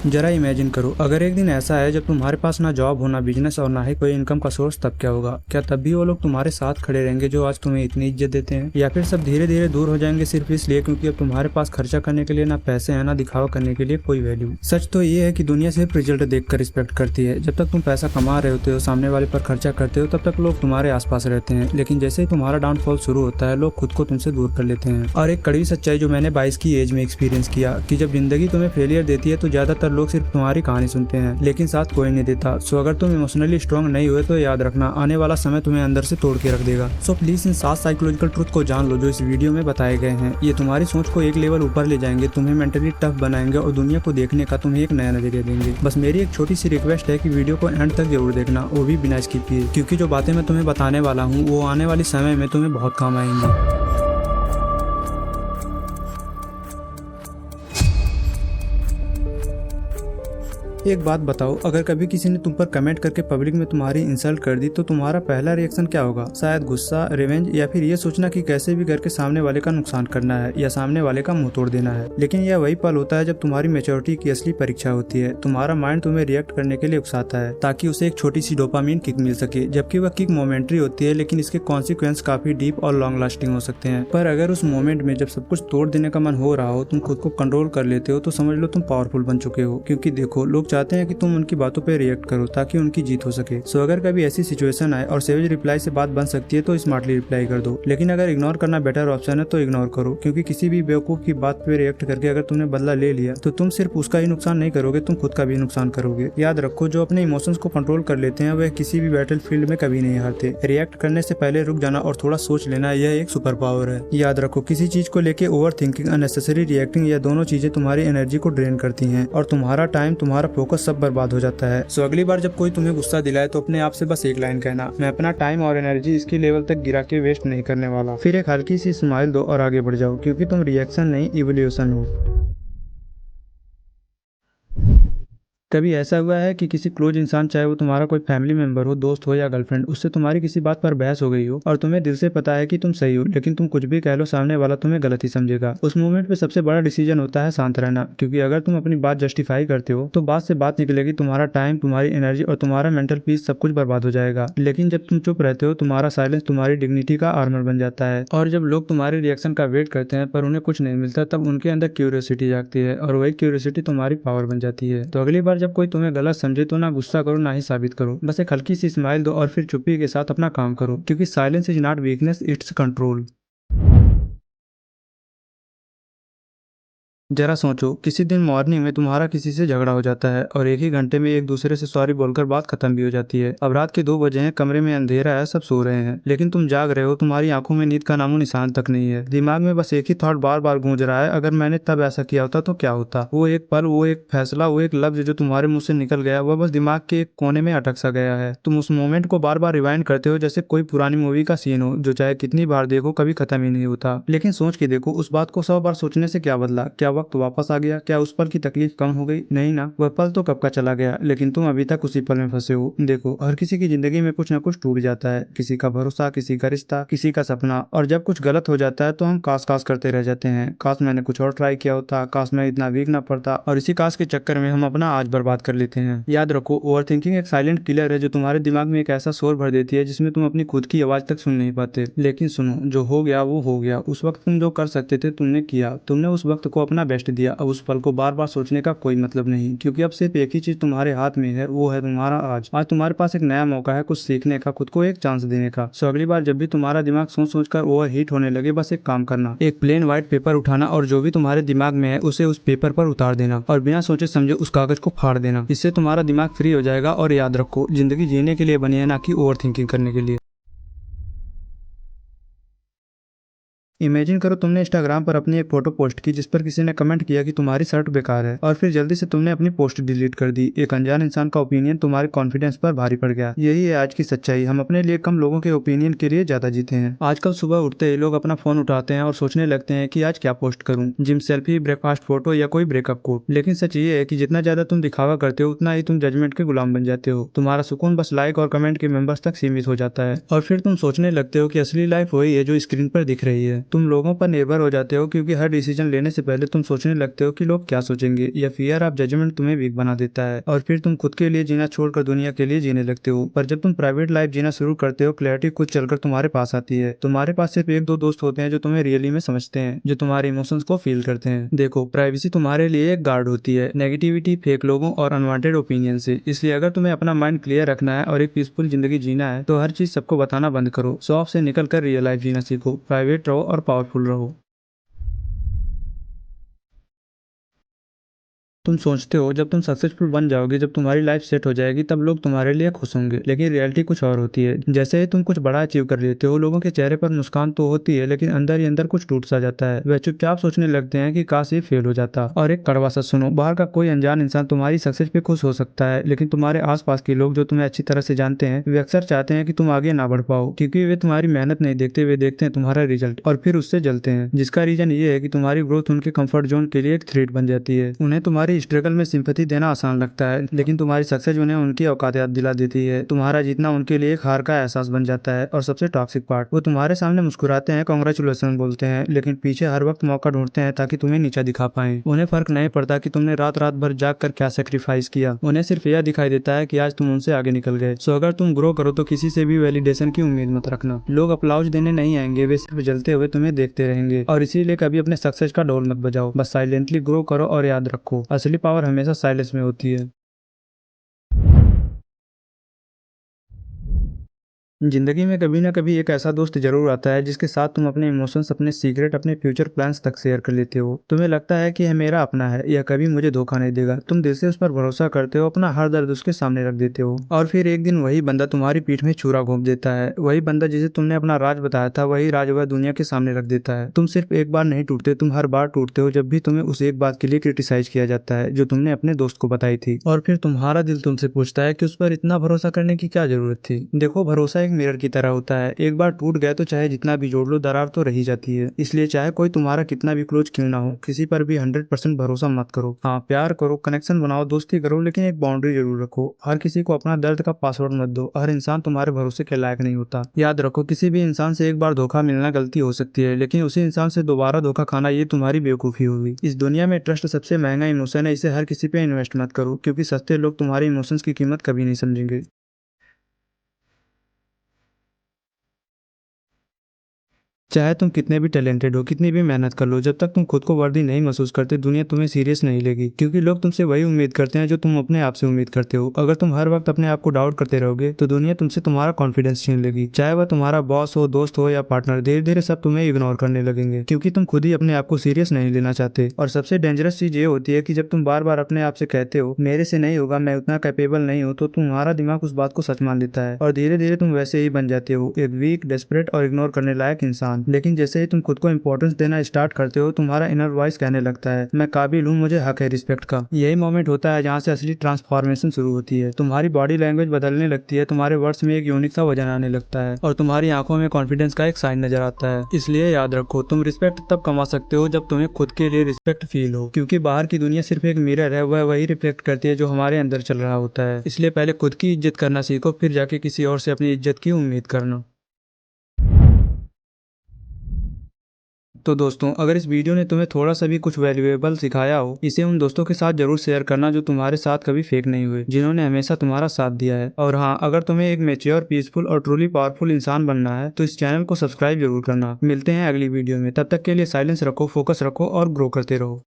जरा इमेजिन करो, अगर एक दिन ऐसा है जब तुम्हारे पास ना जॉब हो, ना बिजनेस और ना ही कोई इनकम का सोर्स, तब क्या होगा? क्या तब भी वो लोग तुम्हारे साथ खड़े रहेंगे जो आज तुम्हें इतनी इज्जत देते हैं, या फिर सब धीरे धीरे दूर हो जाएंगे सिर्फ इसलिए क्योंकि अब तुम्हारे पास खर्चा करने के लिए ना पैसे हैं, ना दिखावा करने के लिए कोई वैल्यू? सच तो ये है कि दुनिया सिर्फ रिजल्ट देखकर रिस्पेक्ट करती है। जब तक तुम पैसा कमा रहे होते हो, सामने वाले पर खर्चा करते हो, तब तक लोग तुम्हारे आसपास रहते हैं। लेकिन जैसे ही तुम्हारा डाउनफॉल शुरू होता है, लोग खुद को तुमसे दूर कर लेते हैं। और एक कड़वी सच्चाई जो मैंने 22 की एज में एक्सपीरियंस किया कि जब जिंदगी तुम्हें फेलियर देती है तो ज्यादातर लोग सिर्फ तुम्हारी कहानी सुनते हैं, लेकिन साथ कोई नहीं देता। सो अगर तुम इमोशनली स्ट्रांग नहीं हुए तो याद रखना, आने वाला समय तुम्हें अंदर से तोड़ के रख देगा। So please in 7 psychological truth को जान लो जो इस वीडियो में बताए गए हैं। ये तुम्हारी सोच को एक लेवल ऊपर ले जाएंगे, तुम्हें मेंटली टफ बनाएंगे और दुनिया को देखने का तुम्हें एक नया नजरिया देंगे। बस मेरी एक छोटी सी रिक्वेस्ट है कि वीडियो को एंड तक जरूर देखना, वो भी बिना स्किप किए, क्योंकि जो बातें मैं तुम्हें बताने वाला हूँ वो आने वाले समय में तुम्हें बहुत काम आएंगी। एक बात बताओ, अगर कभी किसी ने तुम पर कमेंट करके पब्लिक में तुम्हारी इंसल्ट कर दी तो तुम्हारा पहला रिएक्शन क्या होगा? शायद गुस्सा, रिवेंज, या फिर ये सोचना कि कैसे भी करके सामने वाले का नुकसान करना है या सामने वाले का मुंह तोड़ देना है। लेकिन यह वही पल होता है जब तुम्हारी मैच्योरिटी की असली परीक्षा होती है। तुम्हारा माइंड तुम्हें रिएक्ट करने के लिए उकसाता है ताकि उसे एक छोटी सी डोपामीन किक मिल सके, जबकि वह किक मोमेंट्री होती है, लेकिन इसके कॉन्सिक्वेंस काफी डीप और लॉन्ग लास्टिंग हो सकते हैं। पर अगर उस मोमेंट में जब सब कुछ तोड़ देने का मन हो रहा हो, तुम खुद को कंट्रोल कर लेते हो तो समझ लो तुम पावरफुल बन चुके हो। क्योंकि देखो, लोग चाहते हैं कि तुम उनकी बातों पे रिएक्ट करो ताकि उनकी जीत हो सके। सो अगर कभी ऐसी सिचुएशन आए और सेवेज रिप्लाई से बात बन सकती है तो स्मार्टली रिप्लाई कर दो। लेकिन अगर इग्नोर करना बेटर ऑप्शन है तो इग्नोर करो, क्योंकि किसी भी बेवकूफ की बात पे रिएक्ट करके अगर तुमने बदला ले लिया तो तुम सिर्फ उसका ही नुकसान नहीं करोगे, तुम खुद का भी नुकसान करोगे। याद रखो, जो अपने इमोशंस को कंट्रोल कर लेते हैं वह किसी भी बैटल फील्ड में कभी नहीं हारते। रिएक्ट करने से पहले रुक जाना और थोड़ा सोच लेना, यह एक सुपर पावर है। याद रखो, किसी चीज को लेके ओवर थिंकिंग, अननेसेसरी रिएक्टिंग, यह दोनों चीजें तुम्हारी एनर्जी को ड्रेन करती हैं और तुम्हारा टाइम, तुम्हारा फोकस सब बर्बाद हो जाता है। सो अगली बार जब कोई तुम्हें गुस्सा दिलाए तो अपने आप से बस एक लाइन कहना, मैं अपना टाइम और एनर्जी इसकी लेवल तक गिरा के वेस्ट नहीं करने वाला। फिर एक हल्की सी स्माइल दो और आगे बढ़ जाओ, क्योंकि तुम रिएक्शन नहीं, इवोल्यूशन हो। कभी ऐसा हुआ है कि किसी क्लोज इंसान, चाहे वो तुम्हारा कोई फैमिली मेंबर हो, दोस्त हो या गर्लफ्रेंड, उससे तुम्हारी किसी बात पर बहस हो गई हो और तुम्हें दिल से पता है कि तुम सही हो, लेकिन तुम कुछ भी कह लो सामने वाला तुम्हें गलत ही समझेगा? उस मोमेंट पे सबसे बड़ा डिसीजन होता है शांत रहना, क्योंकि अगर तुम अपनी बात जस्टिफाई करते हो तो बात से बात निकलेगी, तुम्हारा टाइम, तुम्हारी एनर्जी और तुम्हारा मेंटल पीस सब कुछ बर्बाद हो जाएगा। लेकिन जब तुम चुप रहते हो, तुम्हारा साइलेंस तुम्हारी डिग्निटी का आर्मर बन जाता है। और जब लोग तुम्हारे रिएक्शन का वेट करते हैं पर उन्हें कुछ नहीं मिलता, तब उनके अंदर क्यूरियोसिटी जागती है और वही क्यूरियोसिटी तुम्हारी पावर बन जाती है। तो अगली बार जब कोई तुम्हें गलत समझे तो ना गुस्सा करो, ना ही साबित करो, बस एक हल्की सी स्माइल दो और फिर चुप्पी के साथ अपना काम करो, क्योंकि silence is not weakness, it's control. जरा सोचो, किसी दिन मॉर्निंग में तुम्हारा किसी से झगड़ा हो जाता है और एक ही घंटे में एक दूसरे से सॉरी बोलकर बात खत्म भी हो जाती है। अब रात के 2 बजे हैं, कमरे में अंधेरा है, सब सो रहे हैं, लेकिन तुम जाग रहे हो, तुम्हारी आंखों में नींद का नामो निशान तक नहीं है। दिमाग में बस एक ही थॉट बार बार गूंज रहा है, अगर मैंने तब ऐसा किया होता तो क्या होता? वो एक पल, वो एक फैसला, वो एक लफ्ज जो तुम्हारे मुंह से निकल गया, वह बस दिमाग के एक कोने में अटक सा गया है। तुम उस मोमेंट को बार बार रिवाइंड करते हो जैसे कोई पुरानी मूवी का सीन हो जो चाहे कितनी बार देखो कभी खत्म ही नहीं होता। लेकिन सोच के देखो, उस बात को 100 बार सोचने से क्या बदला? क्या वक्त वापस आ गया? क्या उस पल की तकलीफ कम हो गई? नहीं ना, वह पल तो कब का चला गया, लेकिन तुम अभी तक उसी पल में फंसे हो। देखो, हर किसी की जिंदगी में कुछ ना कुछ टूट जाता है, किसी का भरोसा, किसी का रिश्ता, किसी का सपना। और जब कुछ गलत हो जाता है तो हम काश काश करते रह जाते हैं, काश मैंने कुछ और ट्राई किया होता, काश मैं इतना वीक ना पड़ता, और इसी काश के चक्कर में हम अपना आज बर्बाद कर लेते हैं। याद रखो, ओवर थिंकिंग एक साइलेंट किलर है जो तुम्हारे दिमाग में एक ऐसा शोर भर देती है जिसमें तुम अपनी खुद की आवाज तक सुन नहीं पाते। लेकिन सुनो, जो हो गया वो हो गया। उस वक्त तुम जो कर सकते थे तुमने किया, तुमने उस वक्त को अपना बेस्ट दिया। अब उस पल को बार बार सोचने का कोई मतलब नहीं, क्योंकि अब सिर्फ एक ही चीज तुम्हारे हाथ में है, वो है तुम्हारा आज। आज तुम्हारे पास एक नया मौका है कुछ सीखने का, खुद को एक चांस देने का। सो अगली बार जब भी तुम्हारा दिमाग सोच सोच कर ओवर हीट होने लगे, बस एक काम करना, एक प्लेन व्हाइट पेपर उठाना और जो भी तुम्हारे दिमाग में है उसे उस पेपर पर उतार देना और बिना सोचे समझे उस कागज को फाड़ देना। इससे तुम्हारा दिमाग फ्री हो जाएगा। और याद रखो, जिंदगी जीने के लिए बनी है, ना कि ओवर थिंकिंग करने के लिए। इमेजिन करो, तुमने इंस्टाग्राम पर अपनी एक फोटो पोस्ट की जिस पर किसी ने कमेंट किया कि तुम्हारी शर्ट बेकार है, और फिर जल्दी से तुमने अपनी पोस्ट डिलीट कर दी। एक अनजान इंसान का ओपिनियन तुम्हारे कॉन्फिडेंस पर भारी पड़ गया। यही है आज की सच्चाई, हम अपने लिए कम लोगों के ओपिनियन के लिए ज्यादा जीते हैं। आजकल सुबह उठते ही लोग अपना फोन उठाते हैं और सोचने लगते हैं कि आज क्या पोस्ट करूं, जिम सेल्फी, ब्रेकफास्ट फोटो या कोई ब्रेकअप कोट। लेकिन सच ये है कि जितना ज्यादा तुम दिखावा करते हो उतना ही तुम जजमेंट के गुलाम बन जाते हो। तुम्हारा सुकून बस लाइक और कमेंट के मेंबर्स तक सीमित हो जाता है और फिर तुम सोचने लगते हो कि असली लाइफ वही है जो स्क्रीन पर दिख रही है। तुम लोगों पर निर्भर हो जाते हो क्योंकि हर डिसीजन लेने से पहले तुम सोचने लगते हो कि लोग क्या सोचेंगे, या फियर ऑफ जजमेंट तुम्हें वीक बना देता है और फिर तुम खुद के लिए जीना छोड़कर दुनिया के लिए जीने लगते हो। पर जब तुम प्राइवेट लाइफ जीना शुरू करते हो, क्लैरिटी खुद चलकर तुम्हारे पास आती है। तुम्हारे पास सिर्फ एक दो दोस्त होते हैं जो तुम्हें रियली में समझते हैं, जो तुम्हारे इमोशंस को फील करते हैं। देखो, प्राइवेसी तुम्हारे लिए एक गार्ड होती है नेगेटिविटी, फेक लोगों और अनवांटेड ओपिनियन से। इसलिए अगर तुम्हें अपना माइंड क्लियर रखना है और एक पीसफुल जिंदगी जीना है तो हर चीज सबको बताना बंद करो। शो ऑफ से निकल कर रियल लाइफ जीना सीखो, प्राइवेट रहो और पावरफुल रहो। तुम सोचते हो जब तुम सक्सेसफुल बन जाओगे, जब तुम्हारी लाइफ सेट हो जाएगी, तब लोग तुम्हारे लिए खुश होंगे, लेकिन रियलिटी कुछ और होती है। जैसे ही तुम कुछ बड़ा अचीव कर लेते हो, लोगों के चेहरे पर मुस्कान तो होती है, लेकिन अंदर ही अंदर कुछ टूट सा जाता है। वे चुपचाप सोचने लगते हैं कि काश ये फेल हो जाता। और एक कड़वा सच सुनो, बाहर का कोई अनजान इंसान तुम्हारी सक्सेस पे खुश हो सकता है, लेकिन तुम्हारे आसपास के लोग जो तुम्हें अच्छी तरह से जानते हैं, वे अक्सर चाहते हैं कि तुम आगे ना बढ़ पाओ, क्योंकि वे तुम्हारी मेहनत नहीं देखते, वे देखते हैं तुम्हारा रिजल्ट और फिर उससे जलते हैं। जिसका रीजन ये है कि तुम्हारी ग्रोथ उनके कंफर्ट जोन के लिए एक थ्रेट बन जाती है। उन्हें तुम्हारी स्ट्रगल में सिंपैथी देना आसान लगता है, लेकिन तुम्हारी सक्सेस उन्हें उनकी औकात याद दिला देती है। तुम्हारा जीतना उनके लिए एक हार का एहसास बन जाता है। और सबसे टॉक्सिक पार्ट, वो तुम्हारे सामने मुस्कुराते हैं, कांग्रेचुलेशन बोलते हैं, लेकिन पीछे हर वक्त मौका ढूंढते हैं ताकि तुम्हें नीचा दिखा पाए। उन्हें फर्क नहीं पड़ता कि तुमने रात रात भर जाग कर क्या सेक्रीफाइस किया। उन्हें सिर्फ यह दिखाई देता है कि आज तुम उनसे आगे निकल गए। सो अगर तुम ग्रो करो तो किसी से भी वैलिडेशन की उम्मीद मत रखना। लोग अप्लाउज देने नहीं आएंगे, वे सिर्फ जलते हुए तुम्हें देखते रहेंगे। और इसीलिए कभी अपने सक्सेस का ढोल मत बजाओ, बस साइलेंटली ग्रो करो और याद रखो, असली पावर हमेशा साइलेंस में होती है। जिंदगी में कभी ना कभी एक ऐसा दोस्त जरूर आता है जिसके साथ तुम अपने इमोशंस, अपने सीक्रेट, अपने फ्यूचर प्लान्स तक शेयर कर लेते हो। तुम्हें लगता है कि यह मेरा अपना है, यह कभी मुझे धोखा नहीं देगा। तुम दिल से उस पर भरोसा करते हो, अपना हर दर्द उसके सामने रख देते हो। और फिर एक दिन वही बंदा तुम्हारी पीठ में छुरा घोंप देता है। वही बंदा जिसे तुमने अपना राज बताया था, वही राज वह दुनिया के सामने रख देता है। तुम सिर्फ एक बार नहीं टूटते, तुम हर बार टूटते हो जब भी तुम्हें उस एक बात के लिए क्रिटिसाइज किया जाता है जो तुमने अपने दोस्त को बताई थी। और फिर तुम्हारा दिल तुमसे पूछता है कि उस पर इतना भरोसा करने की क्या जरूरत थी। देखो, भरोसा एक मिरर की तरह होता है। एक बार टूट गया तो चाहे जितना भी जोड़ लो, दरार तो रही जाती है। इसलिए चाहे कोई तुम्हारा कितना भी क्लोज क्यों ना हो, किसी पर भी 100% भरोसा मत करो। हाँ, प्यार करो, कनेक्शन बनाओ, दोस्ती करो, लेकिन एक बाउंड्री जरूर रखो। हर किसी को अपना दर्द का पासवर्ड मत दो। हर इंसान तुम्हारे भरोसे के लायक नहीं होता। याद रखो, किसी भी इंसान से एक बार धोखा मिलना गलती हो सकती है, लेकिन उसी इंसान से दोबारा धोखा खाना ये तुम्हारी बेवकूफी होगी। इस दुनिया में ट्रस्ट सबसे महंगा इमोशन है, इसे हर किसी पे इन्वेस्ट मत करो, क्योंकि सस्ते लोग तुम्हारे इमोशंस की कीमत कभी नहीं समझेंगे। चाहे तुम कितने भी टैलेंटेड हो, कितनी भी मेहनत कर लो, जब तक तुम खुद को वर्दी नहीं महसूस करते, दुनिया तुम्हें सीरियस नहीं लेगी, क्योंकि लोग तुमसे वही उम्मीद करते हैं जो तुम अपने आप से उम्मीद करते हो। अगर तुम हर वक्त अपने आप को डाउट करते रहोगे तो दुनिया तुमसे तुम्हारा कॉन्फिडेंस छीन लेगी। चाहे वह तुम्हारा बॉस हो, दोस्त हो या पार्टनर, धीरे धीरे सब तुम्हें इग्नोर करने लगेंगे, क्योंकि तुम खुद ही अपने आप को सीरियस नहीं लेना चाहते। और सबसे डेंजरस चीज ये होती है कि जब तुम बार बार अपने आप से कहते हो मेरे से नहीं होगा, मैं उतना कैपेबल नहीं हूँ, तो तुम्हारा दिमाग उस बात को सच मान लेता है और धीरे धीरे तुम वैसे ही बन जाते हो, एक वीक, डेस्परेट और इग्नोर करने लायक इंसान। लेकिन जैसे ही तुम खुद को इंपॉर्टेंस देना स्टार्ट करते हो, तुम्हारा इनर वॉइस कहने लगता है मैं काबिल हूँ, मुझे हक है रिस्पेक्ट का। यही मोमेंट होता है जहाँ से असली ट्रांसफॉर्मेशन शुरू होती है। तुम्हारी बॉडी लैंग्वेज बदलने लगती है, तुम्हारे वर्ड्स में एक यूनिक सा वजन आने लगता है और तुम्हारी आंखों में कॉन्फिडेंस का एक साइन नजर आता है। इसलिए याद रखो, तुम रिस्पेक्ट तब कमा सकते हो जब तुम्हें खुद के लिए रिस्पेक्ट फील हो, क्योंकि बाहर की दुनिया सिर्फ एक मिरर है, वह वही रिफ्लेक्ट करती है जो हमारे अंदर चल रहा होता है। इसलिए पहले खुद की इज्जत करना सीखो, फिर जाके किसी और से अपनी इज्जत की उम्मीद करना। तो दोस्तों, अगर इस वीडियो ने तुम्हें थोड़ा सा भी कुछ वैल्यूएबल सिखाया हो, इसे उन दोस्तों के साथ जरूर शेयर करना जो तुम्हारे साथ कभी फेक नहीं हुए, जिन्होंने हमेशा तुम्हारा साथ दिया है। और हाँ, अगर तुम्हें एक मेच्योर, पीसफुल और ट्रूली पावरफुल इंसान बनना है तो इस चैनल को सब्सक्राइब जरूर करना। मिलते हैं अगली वीडियो में, तब तक के लिए साइलेंस रखो, फोकस रखो और ग्रो करते रहो।